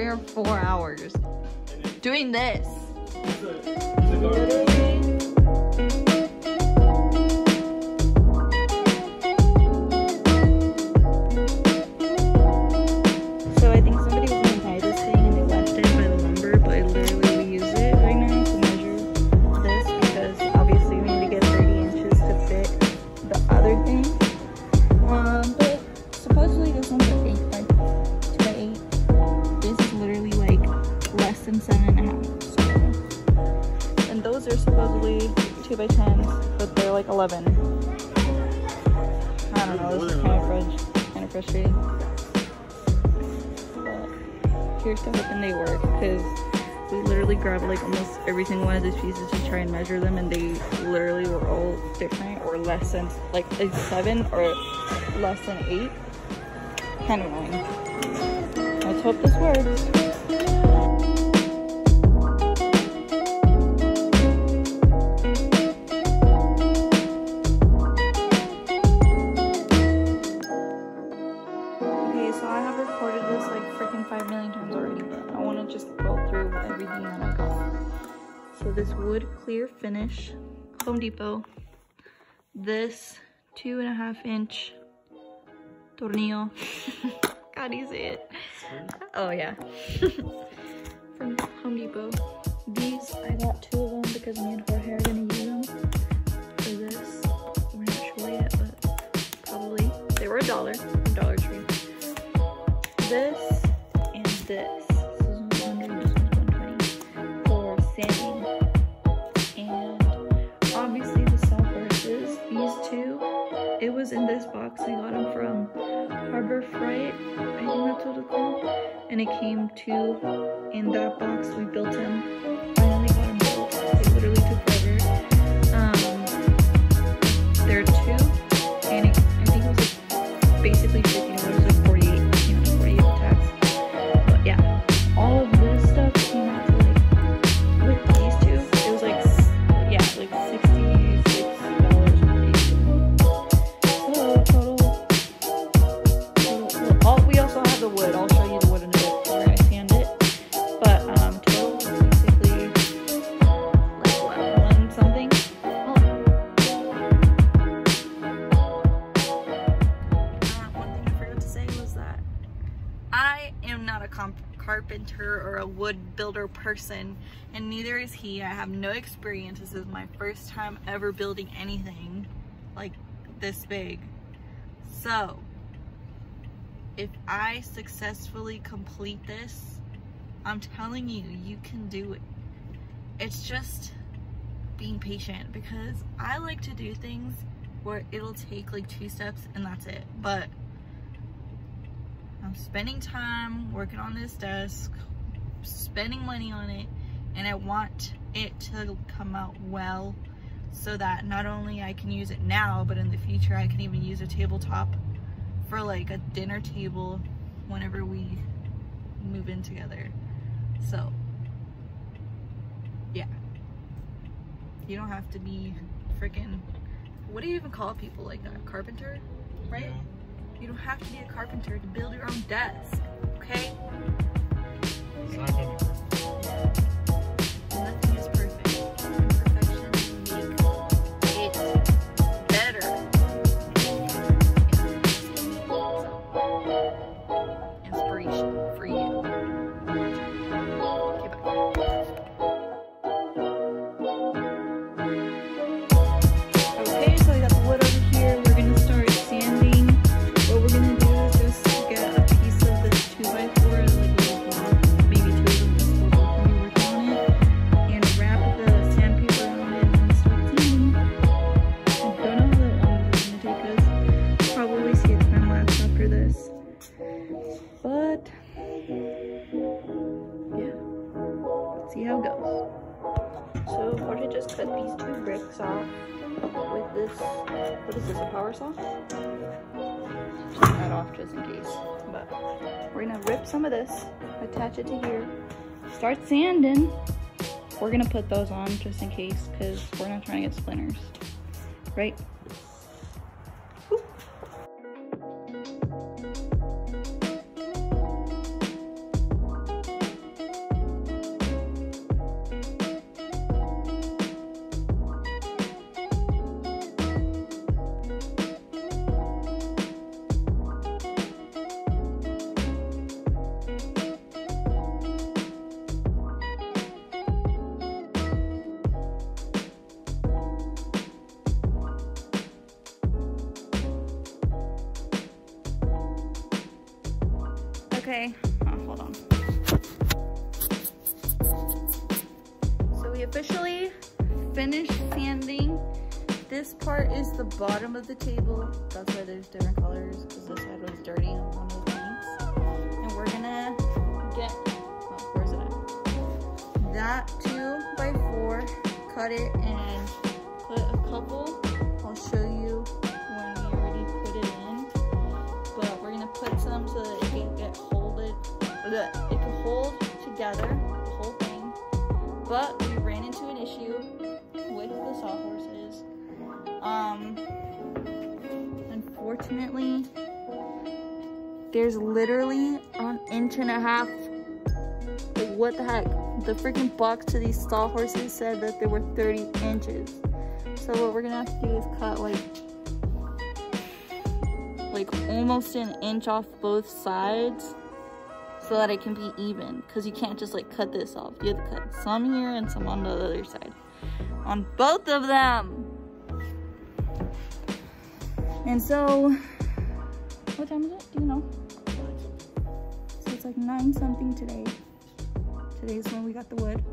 or 4 hours doing this. So I think somebody was gonna buy this thing and they left it by the lumber, but literally we use it right now to measure this because obviously we need to get 30 inches to fit the other thing. But supposedly this one's an 8 by 2 by 8. This is literally like less than 7.5. So, and those are supposedly 2 by 10s, but they're like 11. I don't know. This is kind of frustrating. But here's to hoping they work because we literally grabbed like almost every single one of these pieces to try and measure them, and they literally were all different or less than like a 7 or less than 8. Kind of annoying. Let's hope this works. Okay, so I have recorded this like freaking 5 million times already, but I want to just go through everything that I got. So this wood clear finish, Home Depot. This 2.5 inch tornillo. God, you say it. Oh yeah. From Home Depot. These, I got 2 of them because me and Jorge are gonna use them for this. We're not sure yet, but probably. They were $1 from Dollar Tree. This and this. This one's 100, this one's 120 for sanding. And obviously the saw brushes, these 2, it was in this box. We got them from Harbor Freight, I think that's what it's called. And it came 2 in that box. We built them. Finally got them built. It literally took forever. There are 2, and I think it was like basically $50, like 48, 48 with tax. But yeah, all of this stuff came out to like, with these 2, it was like, yeah, like $66 with these 2. So total. Well, we also have the wood. I'll show you the wood in a bit before I sand it. But total is basically like what, 1 something. One thing I forgot to say was that I am not a carpenter or a wood builder person, and neither is he. I have no experience. This is my first time ever building anything like this big. So if I successfully complete this, I'm telling you, you can do it. It's just being patient, because I like to do things where it'll take like 2 steps and that's it. But I'm spending time working on this desk, spending money on it, and I want it to come out well so that not only I can use it now, but in the future I can even use a tabletop for like a dinner table whenever we move in together. So yeah, you don't have to be freaking, what do you even call people like that? Carpenter, right? Yeah. You don't have to be a carpenter to build your own desk, okay? It's not gonna be perfect. Nothing is perfect. Imperfection make it better. Inspiration for you. Okay, bye. Okay, so we got the wood with this, what is this, a power saw? Just that off just in case. But we're gonna rip some of this, attach it to here, start sanding. We're gonna put those on just in case because we're not trying to get splinters, right? Woo. Okay, hold on. So we officially finished sanding. This part is the bottom of the table. That's why there's different colors, because this side was dirty on one of the planks. And we're gonna get, oh, where's it at? That 2x4, cut it and put a couple. I'll show you when we already put it in. But we're gonna put some so that it can get it can hold together, the whole thing. But we ran into an issue with the sawhorses. Unfortunately, there's literally an 1.5 inches. Like, what the heck? The freaking box to these sawhorses said that there were 30 inches. So what we're gonna have to do is cut like almost an inch off both sides so that it can be even, because you can't just like cut this off. You have to cut some here and some on the other side on both of them. And so what time is it? Do you know? So it's like 9 something today. Today's when we got the wood.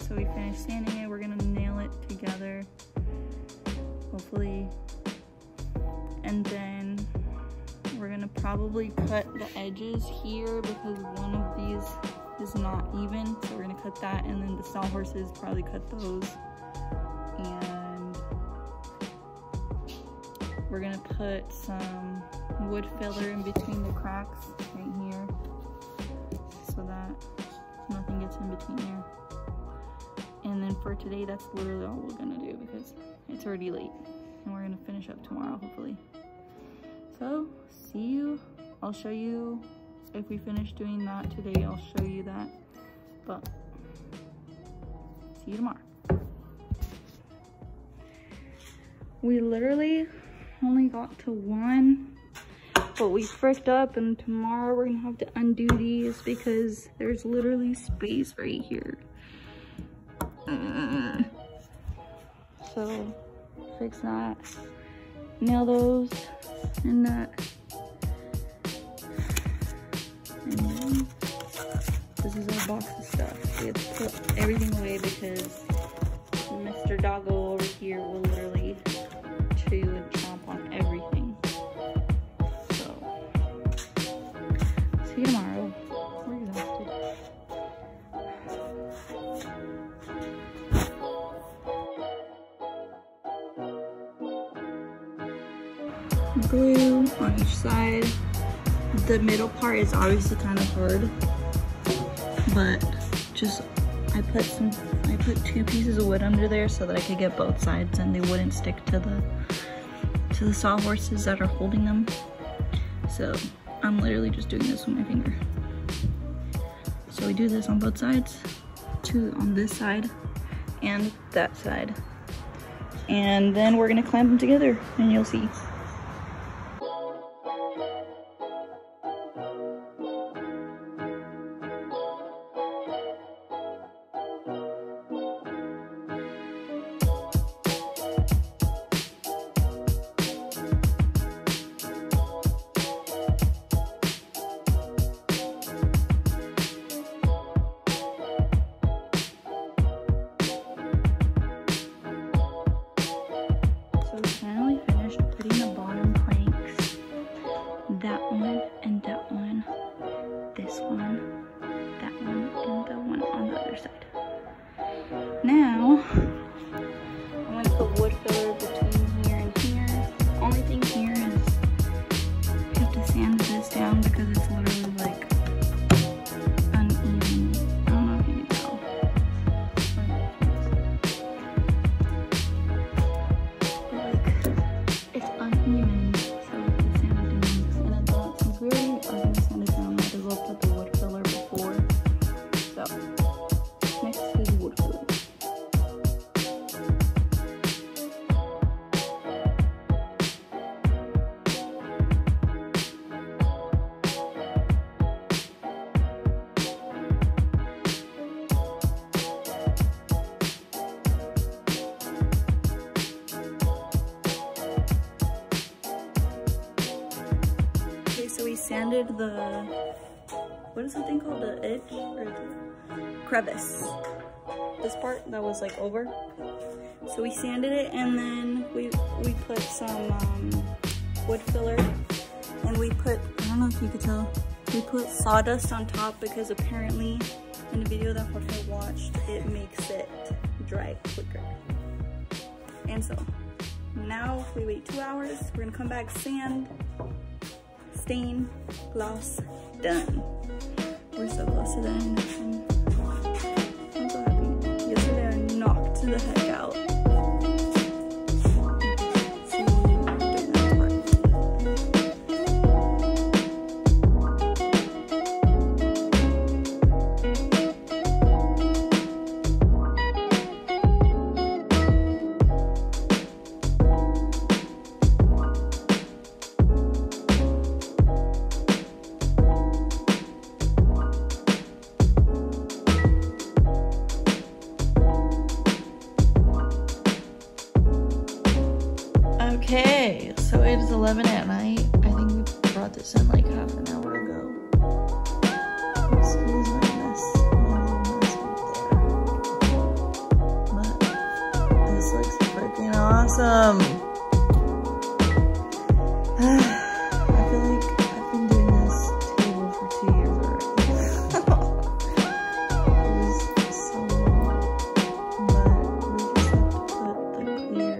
So we finished sanding it. We're gonna nail it together, hopefully. And then we're gonna probably cut the edges here because one of these is not even. So we're gonna cut that, and then the sawhorses probably cut those. And we're gonna put some wood filler in between the cracks right here so that nothing gets in between there. And then for today, that's literally all we're gonna do because it's already late and we're gonna finish up tomorrow, hopefully. So, see you. I'll show you if we finish doing that today. I'll show you that. But, see you tomorrow. We literally only got to 1, but we fricked up, and tomorrow we're gonna have to undo these because there's literally space right here. So, fix that. Nail those. And that. And then this is our box of stuff. We have to put everything away because Mr. Doggo over here will literally chew and chomp on everything. So, see you tomorrow. We're exhausted. Glue on each side. The middle part is obviously kind of hard, but just I put 2 pieces of wood under there so that I could get both sides and they wouldn't stick to the sawhorses that are holding them. So I'm literally just doing this with my finger. So we do this on both sides, 2 on this side and that side, and then we're gonna clamp them together and you'll see. So we finally finished putting the sanded the, what is the thing called? The edge or the crevice. This part that was like over. So we sanded it, and then we put some wood filler, and we put, I don't know if you could tell, we put sawdust on top because apparently in the video that Jorge watched, it makes it dry quicker. And so now we wait 2 hours. We're gonna come back, sand, stain, gloss, done. We're so close to the end. I'm so happy. Yesterday I knocked the heck out. Okay, so it is 11 at night. I think we brought this in like half an hour ago. Excuse my mess. My little mess right there. But this looks freaking awesome. I feel like I've been doing this table for 2 years already. It was so long. But we just have to put the clear.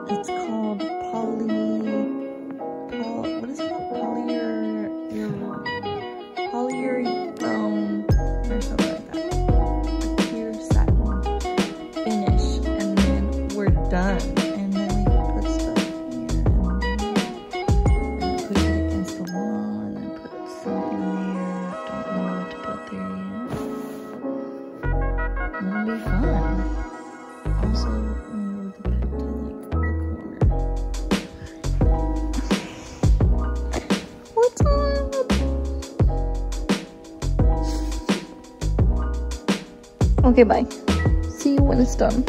It's called what is it called? Polyurethane or something like that. A clear satin finish, and then we're done. And then we put stuff here and push it against the wall, and then put something there. Don't know what to put there yet. It'll be fun. Also, move the bed to like the corner. What's on? Okay, bye. See you when it's done.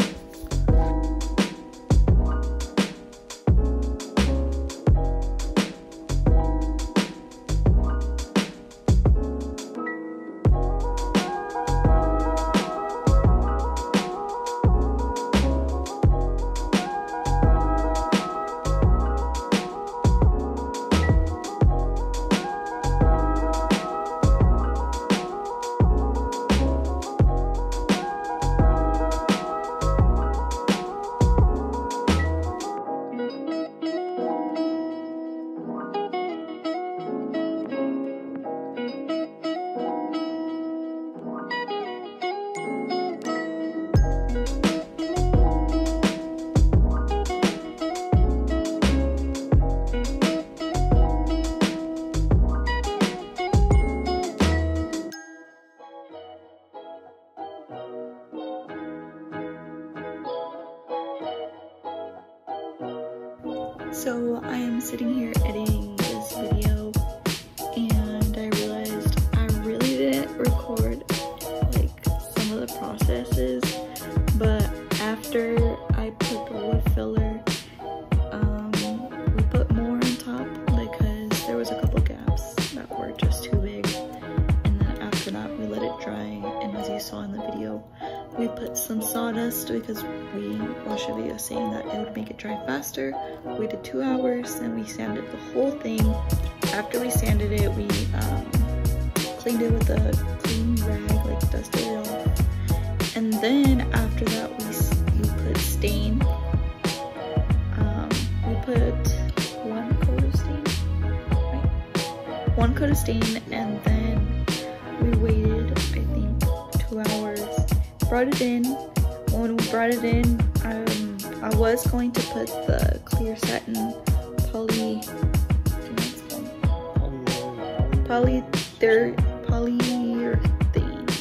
So I am sitting here editing this video, and I realized I really didn't record like some of the processes, but after I put the wood filler, we put more on top because there was a couple gaps that were just too big, and then after that we let it dry, and as you saw in the video, we put some sawdust because we watched a video saying that it would make it dry faster. We did 2 hours, and we sanded the whole thing. After we sanded it, we cleaned it with a clean rag, like dusted it off. And then after that, we put stain. We put 1 coat of stain, right? 1 coat of stain, and then we waited, I think, 2 hours. Brought it in. When we brought it in, I was going to put the clear satin polyurethane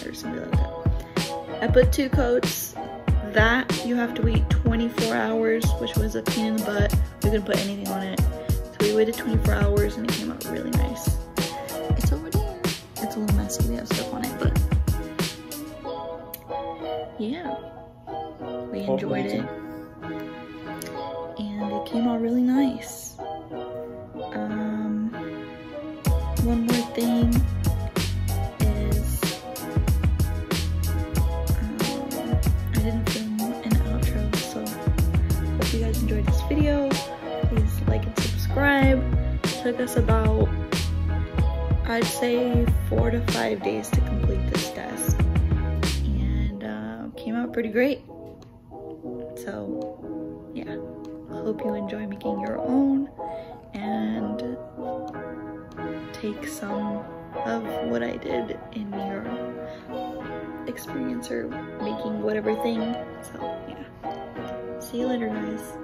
or something like that. I put 2 coats. That you have to wait 24 hours, which was a pain in the butt. We couldn't put anything on it, so we waited 24 hours, and it came out really nice. It's over there. It's a little messy. We have stuff on it, but yeah, we enjoyed it, and it came out really nice. one more thing is I didn't film an outro, so hope you guys enjoyed this video. Please like and subscribe. It took us about, I'd say, 4 to 5 days to complete this desk, and came out pretty great. So yeah, I hope you enjoy making your own and take some of what I did in your experience or making whatever thing. So yeah, see you later, guys.